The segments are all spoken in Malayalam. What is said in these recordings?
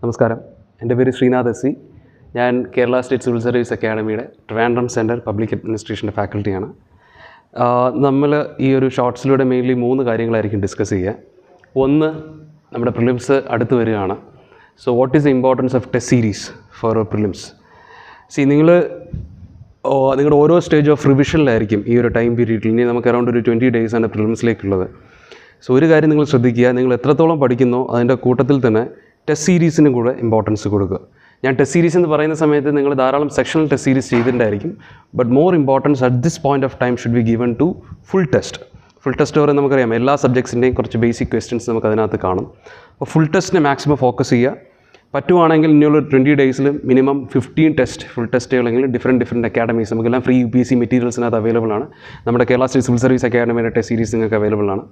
നമസ്കാരം, എൻ്റെ പേര് ശ്രീനാഥ് എസ് സി. ഞാൻ കേരള സ്റ്റേറ്റ് സിവിൽ സർവീസ് അക്കാഡമിയുടെ ട്രിവാൻഡ്രം സെൻറ്റർ പബ്ലിക് അഡ്മിനിസ്ട്രേഷൻ്റെ ഫാക്കൽറ്റിയാണ്. നമ്മൾ ഈ ഒരു ഷോർട്സിലൂടെ മെയിൻലി 3 കാര്യങ്ങളായിരിക്കും ഡിസ്കസ് ചെയ്യുക. ഒന്ന്, നമ്മുടെ പ്രിലിംസ് അടുത്ത് വരികയാണ്. So what is the importance of test series four prelims? നിങ്ങളുടെ ഓരോ സ്റ്റേജ് ഓഫ് റിവിഷനിലായിരിക്കും ഈ ഒരു ടൈം പീരീഡിൽ. ഇനി നമുക്ക് അറൗണ്ട് ഒരു 20 ഡേയ്സാണ് പ്രിലിംസിലേക്കുള്ളത്. സോ ഒരു കാര്യം നിങ്ങൾ ശ്രദ്ധിക്കുക, നിങ്ങൾ എത്രത്തോളം പഠിക്കുന്നോ അതിൻ്റെ കൂട്ടത്തിൽ തന്നെ ടെസ്റ്റ് സീരീസിനും കൂടെ ഇമ്പോർട്ടൻസ് കൊടുക്കുക. ഞാൻ ടെസ്റ്റ് സീരീസ് എന്ന് പറയുന്ന സമയത്ത് നിങ്ങൾ ധാരാളം സെക്ഷണൽ ടെസ്റ്റ് സീരീസ് ചെയ്തിട്ടുണ്ടായിരിക്കും. But more importance at this point of time should be given to full test. Full test പറയുന്നത് നമുക്കറിയാം, എല്ലാ സബ്ജക്ട്സിൻ്റെയും കുറച്ച് ബേസിക് ക്വസ്റ്റ്യൻസ് നമുക്ക് അതിനകത്ത് കാണും. അപ്പോൾ ഫുൾ ടെസ്റ്റിനെ മാക്സിമം ഫോക്കസ് ചെയ്യുക. പറ്റുവാണെങ്കിൽ ഇനിയുള്ള 20 ഡേയ്സിൽ മിനിമം 15 ടെസ്റ്റ് ഫുൾ ടെസ്റ്റുകളെങ്കിലും ഡിഫറെൻറ്റ് അക്കാഡമീസ് നമുക്കെല്ലാം ഫ്രീ UPSC മെറ്റീരിയൽസിനകത്ത് അവൈലബിൾ ആണ്. നമ്മുടെ കേരള സ്റ്റേറ്റ് സിവിൽ സർവീസ് അക്കാഡമിയുടെ ടെസ്റ്റ് സീരീസ് നിങ്ങൾക്ക് അവൈലബിൾ ആണ്.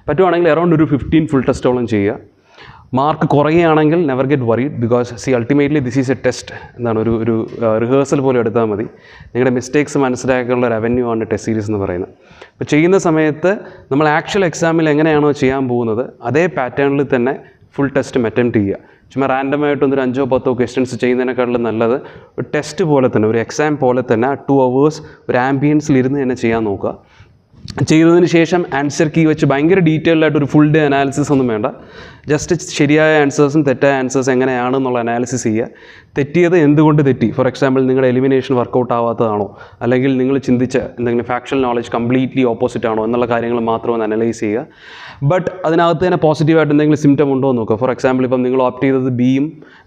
പറ്റുവാണെങ്കിൽ അറൗണ്ട് ഒരു 15 ഫുൾ ടെസ്റ്റോളം ചെയ്യുക. മാർക്ക് കുറയുകയാണെങ്കിൽ never get worried, because ultimately this is A test. എന്താണ്, ഒരു റിഹേഴ്സൽ പോലെ എടുത്താൽ മതി. നിങ്ങളുടെ മിസ്റ്റേക്സ് മനസ്സിലാക്കാനുള്ള ഒരു അവന്യൂ ആണ് ടെസ്റ്റ് സീരീസ് എന്ന് പറയുന്നത്. അപ്പോൾ ചെയ്യുന്ന സമയത്ത് നമ്മൾ ആക്ച്വൽ എക്സാമിൽ എങ്ങനെയാണോ ചെയ്യാൻ പോകുന്നത് അതേ പാറ്റേണിൽ തന്നെ ഫുൾ ടെസ്റ്റും അറ്റംപ്റ്റ് ചെയ്യുക. ചുമ്മാ റാൻഡമായിട്ടൊന്നൊരു 5-10 ക്വസ്റ്റ്യൻസ് ചെയ്യുന്നതിനേക്കാളും നല്ലത് ഒരു ടെസ്റ്റ് പോലെ തന്നെ, ഒരു എക്സാം പോലെ തന്നെ 2 hours ഒരു ആംബിയൻസിൽ ഇരുന്ന് തന്നെ ചെയ്യാൻ നോക്കുക. ചെയ്തതിന് ശേഷം ആൻസർ കീ വെച്ച് ഭയങ്കര ഡീറ്റെയിൽഡ് ആയിട്ട് ഒരു ഫുൾ ഡേ അനാലിസിസ് ഒന്നും വേണ്ട. ജസ്റ്റ് ശരിയായ ആൻസേഴ്സും തെറ്റായ ആൻസേഴ്സ് എങ്ങനെയാണെന്നുള്ള അനാലിസിസ് ചെയ്യുക. തെറ്റിയത് എന്തുകൊണ്ട് തെറ്റി? ഫോർ എക്സാമ്പിൾ, നിങ്ങളുടെ എലിമിനേഷൻ വർക്കൗട്ട് ആവാത്തതാണോ, അല്ലെങ്കിൽ നിങ്ങൾ ചിന്തിച്ച എന്തെങ്കിലും ഫാക്ച്വൽ നോളജ് കംപ്ലീറ്റ്ലി ഓപ്പോസിറ്റ് ആണോ എന്നുള്ള കാര്യങ്ങൾ മാത്രം ഒന്ന് അനലൈസ് ചെയ്യുക. ബട്ട് അതിനകത്ത് തന്നെ പോസിറ്റീവായിട്ട് എന്തെങ്കിലും സിംറ്റം ഉണ്ടോ എന്ന് നോക്കുക. ഫോർ എക്സാമ്പിൾ, ഇപ്പം നിങ്ങൾ ഓപ്റ്റ് ചെയ്തത്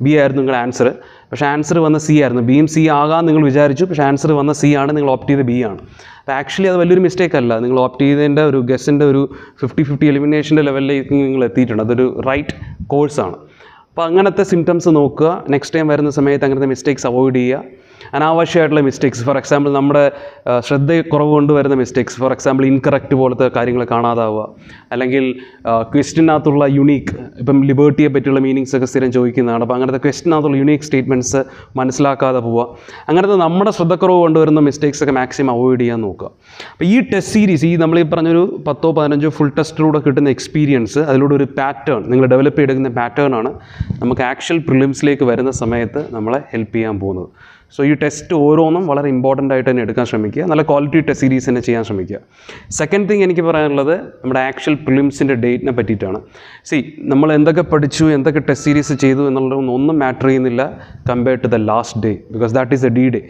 ബി ആയിരുന്നു നിങ്ങളുടെ ആൻസർ, പക്ഷേ ആൻസർ വന്ന C ആയിരുന്നു. ബിയും C ആകാൻ നിങ്ങൾ വിചാരിച്ചു, പക്ഷേ ആൻസർ വന്ന C ആണ്, നിങ്ങൾ ഓപ്റ്റ് ചെയ്ത് B ആണ്. അപ്പോൾ ആക്ച്വലി അത് വലിയൊരു മിസ്റ്റേക്ക് അല്ല. നിങ്ങൾ ഓപ്റ്റ് ചെയ്തതിൻ്റെ ഒരു ഗസ്സിൻ്റെ ഒരു 50-50 എലിമിനേഷൻ്റെ ലെവലിലേക്ക് നിങ്ങൾ എത്തിയിട്ടുണ്ട്. അതൊരു റൈറ്റ് കോഴ്സാണ്. അപ്പോൾ അങ്ങനത്തെ സിംറ്റംസ് നോക്കുക. നെക്സ്റ്റ് ടൈം വരുന്ന സമയത്ത് അങ്ങനത്തെ മിസ്റ്റേക്സ് അവോയ്ഡ് ചെയ്യുക. അനാവശ്യമായിട്ടുള്ള മിസ്റ്റേക്സ്, ഫോർ എക്സാമ്പിൾ നമ്മുടെ ശ്രദ്ധക്കുറവ് കൊണ്ട് വരുന്ന മിസ്റ്റേക്സ്, ഫോർ എക്സാമ്പിൾ ഇൻകറക്റ്റ് പോലത്തെ കാര്യങ്ങൾ കാണാതാവുക, അല്ലെങ്കിൽ ക്വസ്റ്റിനകത്തുള്ള യുണീക്ക്, ഇപ്പം ലിബേർട്ടിയെ പറ്റിയുള്ള മീനിങ്സ് ഒക്കെ സ്ഥിരം ചോദിക്കുന്നതാണ്. അപ്പോൾ അങ്ങനത്തെ ക്വസ്റ്റിനകത്തുള്ള യുണീക്ക് സ്റ്റേറ്റ്മെൻറ്റ്സ് മനസ്സിലാക്കാതെ പോവുക. അങ്ങനത്തെ നമ്മുടെ ശ്രദ്ധക്കുറവ് കൊണ്ടുവരുന്ന മിസ്റ്റേക്സ് ഒക്കെ മാക്സിമം അവോയ്ഡ് ചെയ്യാൻ നോക്കുക. അപ്പോൾ ഈ ടെസ്റ്റ് സീരീസ്, ഈ നമ്മളീ പറഞ്ഞൊരു 10-15 ഫുൾ ടെസ്റ്റിലൂടെ കിട്ടുന്ന എക്സ്പീരിയൻസ്, അതിലൂടെ ഒരു പാറ്റേൺ നിങ്ങൾ ഡെവലപ്പ് ചെയ്തെടുക്കുന്ന പാറ്റേൺ ആണ് നമുക്ക് ആക്ച്വൽ പ്രിലിംസിലേക്ക് വരുന്ന സമയത്ത് നമ്മളെ ഹെൽപ്പ് ചെയ്യാൻ പോകുന്നത്. സോ ഈ ടെസ്റ്റ് ഓരോന്നും വളരെ ഇമ്പോർട്ടൻ്റ് ആയിട്ട് തന്നെ എടുക്കാൻ ശ്രമിക്കുക. നല്ല ക്വാളിറ്റി ടെസ്റ്റ് സീരീസ് തന്നെ ചെയ്യാൻ ശ്രമിക്കുക. സെക്കൻഡ് തിങ് എനിക്ക് പറയാനുള്ളത് നമ്മുടെ ആക്ച്വൽ പ്രിലിംസിൻ്റെ ഡേറ്റിനെ പറ്റിയിട്ടാണ്. നമ്മൾ എന്തൊക്കെ പഠിച്ചു, എന്തൊക്കെ ടെസ്റ്റ് സീരീസ് ചെയ്തു എന്നുള്ളതൊന്നും മാറ്റർ ചെയ്യുന്നില്ല compared to the last day, because that is a D-Day.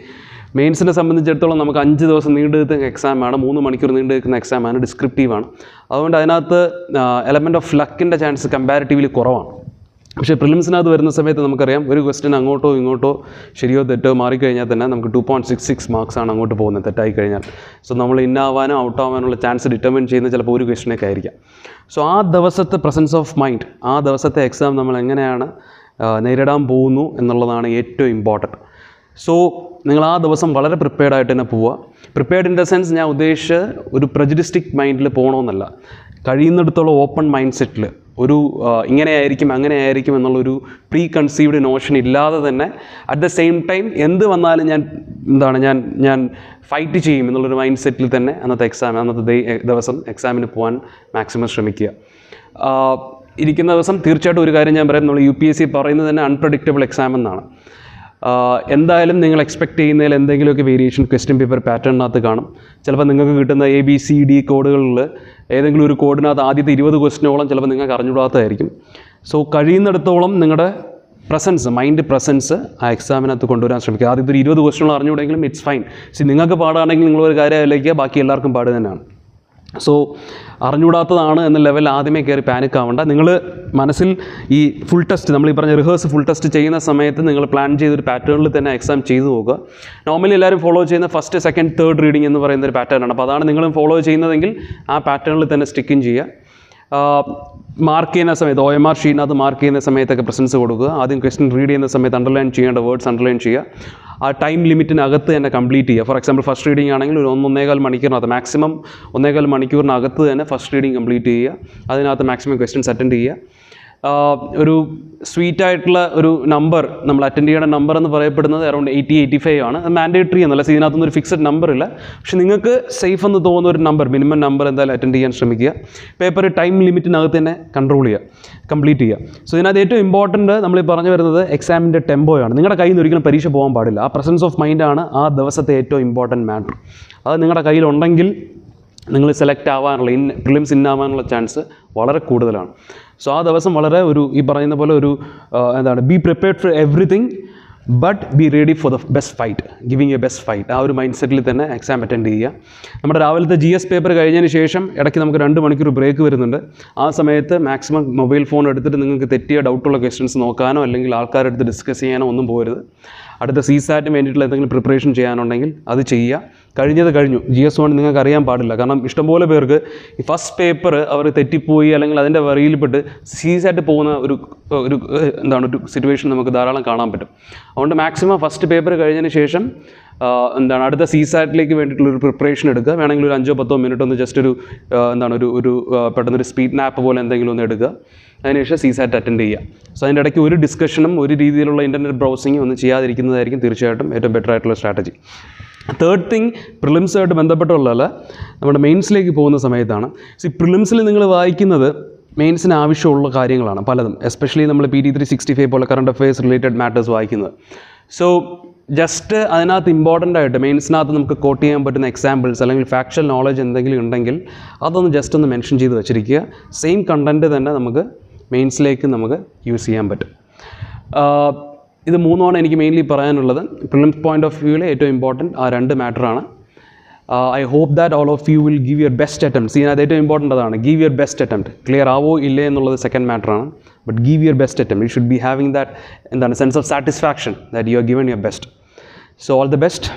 മെയിൻസിനെ സംബന്ധിച്ചിടത്തോളം നമുക്ക് 5 ദിവസം നീണ്ടു നിൽക്കുന്ന എക്സാമാണ്, 3 മണിക്കൂർ നീണ്ടു നിൽക്കുന്ന എക്സാമാണ്, ഡിസ്ക്രിപ്റ്റീവാണ്. അതുകൊണ്ട് അതിനകത്ത് എലമെൻറ്റ് ഓഫ് ലക്കിൻ്റെ ചാൻസ് കമ്പാരിറ്റീവ്ലി കുറവാണ്. പക്ഷേ പ്രിലിംസിനകത്ത് വരുന്ന സമയത്ത് നമുക്കറിയാം, ഒരു ക്വസ്റ്റ്യൻ അങ്ങോട്ടോ ഇങ്ങോട്ടോ ശരിയോ തെറ്റോ മാറിക്കഴിഞ്ഞാൽ തന്നെ നമുക്ക് 2.66 മാർക്സാണ് അങ്ങോട്ട് പോകുന്നത് തെറ്റായി കഴിഞ്ഞാൽ. സോ നമ്മൾ ഇന്നാവാനോ ഔട്ടാവാനുള്ള ചാൻസ് ഡിറ്റർമിൻ ചെയ്യുന്ന ചിലപ്പോൾ ഒരു ക്വസ്റ്റ്യനൊക്കെ ആയിരിക്കാം. സോ ആ ദിവസത്തെ പ്രസൻസ് ഓഫ് മൈൻഡ്, ആ ദിവസത്തെ എക്സാം നമ്മൾ എങ്ങനെയാണ് നേരിടാൻ പോകുന്നു എന്നുള്ളതാണ് ഏറ്റവും ഇമ്പോർട്ടൻറ്റ്. സോ നിങ്ങൾ ആ ദിവസം വളരെ പ്രിപ്പയർഡായിട്ട് തന്നെ പോവുക. പ്രിപ്പയർഡ് ഇൻ ദ സെൻസ്, ഞാൻ ഉദ്ദേശിച്ച് ഒരു പ്രജുഡിസ്റ്റിക് മൈൻഡിൽ പോകണമെന്നല്ല, കഴിയുന്നിടത്തോളം ഓപ്പൺ മൈൻഡ് സെറ്റിൽ ഒരു ഇങ്ങനെയായിരിക്കും അങ്ങനെയായിരിക്കും എന്നുള്ളൊരു പ്രീ കൺസീവ്ഡ് നോഷൻ ഇല്ലാതെ തന്നെ അറ്റ് ദ സെയിം ടൈം എന്ത് വന്നാലും ഞാൻ ഫൈറ്റ് ചെയ്യും എന്നുള്ളൊരു മൈൻഡ് സെറ്റിൽ തന്നെ അന്നത്തെ ദിവസം എക്സാമിന് പോകാൻ മാക്സിമം ശ്രമിക്കുക. ഇരിക്കുന്ന ദിവസം തീർച്ചയായിട്ടും ഒരു കാര്യം ഞാൻ പറയാം, നമ്മൾ UPSC പറയുന്നത് തന്നെ അൺപ്രഡിക്റ്റബിൾ എക്സാം എന്നാണ്. എന്തായാലും നിങ്ങൾ എക്സ്പെക്റ്റ് ചെയ്യുന്നതിൽ എന്തെങ്കിലുമൊക്കെ വേരിയേഷൻ ക്വസ്റ്റ്യൻ പേപ്പർ പാറ്റേണിനകത്ത് കാണും. ചിലപ്പോൾ നിങ്ങൾക്ക് കിട്ടുന്ന ABCD കോഡുകളിൽ ഏതെങ്കിലും ഒരു കോഡിനകത്ത് ആദ്യത്തെ 20 ക്വസ്റ്റ്യനോളം ചിലപ്പോൾ നിങ്ങൾക്ക് അറിഞ്ഞുകൂടാത്തതായിരിക്കും. സോ കഴിയുന്നിടത്തോളം നിങ്ങളുടെ മൈൻഡ് പ്രസൻസ് ആ എക്സാമിനകത്ത് കൊണ്ടുവരാൻ ശ്രമിക്കുക. ആദ്യത്തെ ഒരു 20 ക്വസ്റ്റ്യനോളം അറിഞ്ഞുകൂടെങ്കിലും ഇറ്റ്സ് ഫൈൻ. നിങ്ങൾക്ക് പാടാണെങ്കിൽ നിങ്ങളൊരു കാര്യം ആലോചിക്കുക, ബാക്കി എല്ലാവർക്കും പാട് തന്നെയാണ്. സോ അറിഞ്ഞുകൂടാത്തതാണ് എന്ന ലെവൽ ആദ്യമേ കയറി പാനിക് ആവേണ്ട. നിങ്ങൾ മനസ്സിൽ ഈ ഫുൾ ടെസ്റ്റ്, നമ്മൾ ഈ പറഞ്ഞ റിഹേഴ്സ് ഫുൾ ടെസ്റ്റ് ചെയ്യുന്ന സമയത്ത് നിങ്ങൾ പ്ലാൻ ചെയ്തൊരു പാറ്റേണിൽ തന്നെ എക്സാം ചെയ്തു നോക്കുക. നോർമലി എല്ലാവരും ഫോളോ ചെയ്യുന്ന ഫസ്റ്റ്, സെക്കൻഡ്, തേർഡ് റീഡിംഗ് എന്ന് പറയുന്ന ഒരു പാറ്റേൺ ആണ്. അപ്പോൾ അതാണ് നിങ്ങളും ഫോളോ ചെയ്യുന്നതെങ്കിൽ ആ പാറ്റേണിൽ തന്നെ സ്റ്റിക്കിൻ ചെയ്യുക. മാർക്ക് ചെയ്യുന്ന സമയത്ത് OMR ഷീറ്റിനകത്ത് മാർക്ക് ചെയ്യുന്ന സമയത്തൊക്കെ പ്രസൻസ് കൊടുക്കുക. ആദ്യം ക്വസ്റ്റ്യൻ റീഡ് ചെയ്യുന്ന സമയത്ത് അണ്ടർലൈൻ ചെയ്യേണ്ട വേർഡ്സ് അണ്ടർലൈൻ ചെയ്യുക. ആ ടൈം ലിമിറ്റിനകത്ത് തന്നെ കംപ്ലീറ്റ് ചെയ്യുക. ഫോർ എക്സാമ്പിൾ, ഫസ്റ്റ് റീഡിംഗ് ആണെങ്കിൽ ഒരു 1-1.25 മണിക്കൂറിനകത്ത്, മാക്സിമം 1.25 മണിക്കൂറിനകത്ത് തന്നെ ഫസ്റ്റ് റീഡിംഗ് കംപ്ലീറ്റ് ചെയ്യുക. അതിനകത്ത് മാക്സിമം ക്വസ്റ്റ്യൻസ് അറ്റൻഡ് ചെയ്യുക. ഒരു സ്വീറ്റ് ആയിട്ടുള്ള ഒരു നമ്പർ നമ്മൾ അറ്റൻഡ് ചെയ്യേണ്ട നമ്പർ എന്ന് പറയപ്പെടുന്നത് അറൗണ്ട് 80-85 ആണ്. അത് മാൻഡേറ്ററി എന്നല്ല, ഇതിനകത്തൊന്നും ഒരു ഫിക്സഡ് നമ്പർ ഇല്ല. പക്ഷേ നിങ്ങൾക്ക് സേഫ് എന്ന് തോന്നുന്ന ഒരു നമ്പർ, മിനിമം നമ്പർ എന്തായാലും അറ്റൻഡ് ചെയ്യാൻ ശ്രമിക്കുക. പേപ്പർ ടൈം ലിമിറ്റിനകത്ത് തന്നെ കൺട്രോൾ ചെയ്യുക, കംപ്ലീറ്റ് ചെയ്യുക. സോ ഇതിനകത്ത് ഏറ്റവും ഇമ്പോർട്ടൻറ്റ് നമ്മൾ ഈ പറഞ്ഞു വരുന്നത് എക്സാമിൻ്റെ ടെമ്പോയാണ്. നിങ്ങളുടെ കയ്യിൽ നിന്ന് ഒരിക്കലും പരീക്ഷ പോകാൻ പാടില്ല. ആ പ്രസൻസ് ഓഫ് മൈൻഡാണ് ആ ദിവസത്തെ ഏറ്റവും ഇമ്പോർട്ടൻറ്റ് മാറ്റർ. അത് നിങ്ങളുടെ കയ്യിലുണ്ടെങ്കിൽ നിങ്ങൾ സെലക്ട് ആവാനുള്ള പ്രിലിംസ് ഇന്നാവാനുള്ള ചാൻസ് വളരെ കൂടുതലാണ്. സോ ആ ദിവസം വളരെ ഈ പറയുന്ന പോലെ be prepared for everything but be ready for the best fight, giving A best fight. ആ ഒരു മൈൻഡ് സെറ്റിൽ തന്നെ എക്സാം അറ്റൻഡ് ചെയ്യുക. നമ്മുടെ രാവിലത്തെ GS പേപ്പർ കഴിഞ്ഞതിന് ശേഷം ഇടയ്ക്ക് നമുക്ക് 2 മണിക്കൂർ ബ്രേക്ക് വരുന്നുണ്ട്. ആ സമയത്ത് മാക്സിമം മൊബൈൽ ഫോൺ എടുത്തിട്ട് നിങ്ങൾക്ക് തെറ്റിയ ഡൗട്ടുള്ള ക്വസ്റ്റ്യൻസ് നോക്കാനോ അല്ലെങ്കിൽ ആൾക്കാരെടുത്ത് ഡിസ്കസ് ചെയ്യാനോ ഒന്നും പോകരുത്. അടുത്ത CSAT വേണ്ടിയിട്ടുള്ള എന്തെങ്കിലും പ്രിപ്പറേഷൻ ചെയ്യാനുണ്ടെങ്കിൽ അത് ചെയ്യുക. കഴിഞ്ഞു. GS1 നിങ്ങൾക്ക് അറിയാൻ പാടില്ല. കാരണം ഇഷ്ടംപോലെ പേർക്ക് ഈ ഫസ്റ്റ് പേപ്പർ അവർ തെറ്റിപ്പോയി അല്ലെങ്കിൽ അതിൻ്റെ വരിയിൽപ്പെട്ട് CSAT പോകുന്ന ഒരു സിറ്റുവേഷൻ നമുക്ക് ധാരാളം കാണാൻ പറ്റും. അതുകൊണ്ട് മാക്സിമം ഫസ്റ്റ് പേപ്പർ കഴിഞ്ഞതിന് ശേഷം അടുത്ത CSATലേക്ക് വേണ്ടിയിട്ടുള്ളൊരു പ്രിപ്പറേഷൻ എടുക്കുക. വേണമെങ്കിൽ ഒരു 5-10 മിനിറ്റ് ഒന്ന് ജസ്റ്റ് പെട്ടെന്നൊരു സ്പീഡ് നാപ്പ് പോലെ എന്തെങ്കിലും ഒന്ന് എടുക്കുക. അതിനുശേഷം CSAT അറ്റൻഡ് ചെയ്യുക. സോ അതിൻ്റെ ഇടയ്ക്ക് ഒരു ഡിസ്കഷനും ഒരു രീതിയിലുള്ള ഇൻ്റർനെറ്റ് ബ്രൗസിങ്ങും ഒന്നും ചെയ്യാതിരിക്കുന്നതായിരിക്കും തീർച്ചയായിട്ടും ഏറ്റവും ബെറ്റർ ആയിട്ടുള്ള സ്ട്രാറ്റജി. തേർഡ് തിങ്, പ്രിലിംസുമായിട്ട് ബന്ധപ്പെട്ടുള്ളതല്ല, നമ്മുടെ മെയിൻസിലേക്ക് പോകുന്ന സമയത്താണ്. പ്രിലിംസിൽ നിങ്ങൾ വായിക്കുന്നത് മെയിൻസിന് ആവശ്യമുള്ള കാര്യങ്ങളാണ് പലതും. എസ്പെഷ്യലി നമ്മൾ PT 365 പോലെ കറണ്ട് അഫയേഴ്സ് റിലേറ്റഡ് മാറ്റേഴ്സ് വായിക്കുന്നത്. സോ ജസ്റ്റ് അതിനകത്ത് ഇമ്പോർട്ടൻ്റ് ആയിട്ട് മെയിൻസിനകത്ത് നമുക്ക് കോട്ട് ചെയ്യാൻ പറ്റുന്ന എക്സാമ്പിൾസ് അല്ലെങ്കിൽ ഫാക്ച്വൽ നോളജ് എന്തെങ്കിലും ഉണ്ടെങ്കിൽ അതൊന്ന് ജസ്റ്റ് ഒന്ന് മെൻഷൻ ചെയ്ത് വെച്ചിരിക്കുക. സെയിം കണ്ടൻറ്റ് തന്നെ നമുക്ക് മെയിൻസിലേക്ക് നമുക്ക് യൂസ് ചെയ്യാൻ പറ്റും. ഇത് 3 എനിക്ക് മെയിൻലി പറയാനുള്ളത്. പ്രിലിംസ് പോയിൻ്റ് ഓഫ് വ്യൂവിൽ ഏറ്റവും ഇമ്പോർട്ടൻറ്റ് ആ 2 മാറ്ററാണ്. I hope that all of you will give your best attempts. ഇതിനകത്ത് ഏറ്റവും ഇമ്പോർട്ടൻ്റ് അതാണ്, give your best attempt. Clear ആവോ ഇല്ലേ എന്നുള്ളത് സെക്കൻഡ് മാറ്ററാണ്. But give your best attempt. You should be having that sense of satisfaction that you are given your best. So all the best.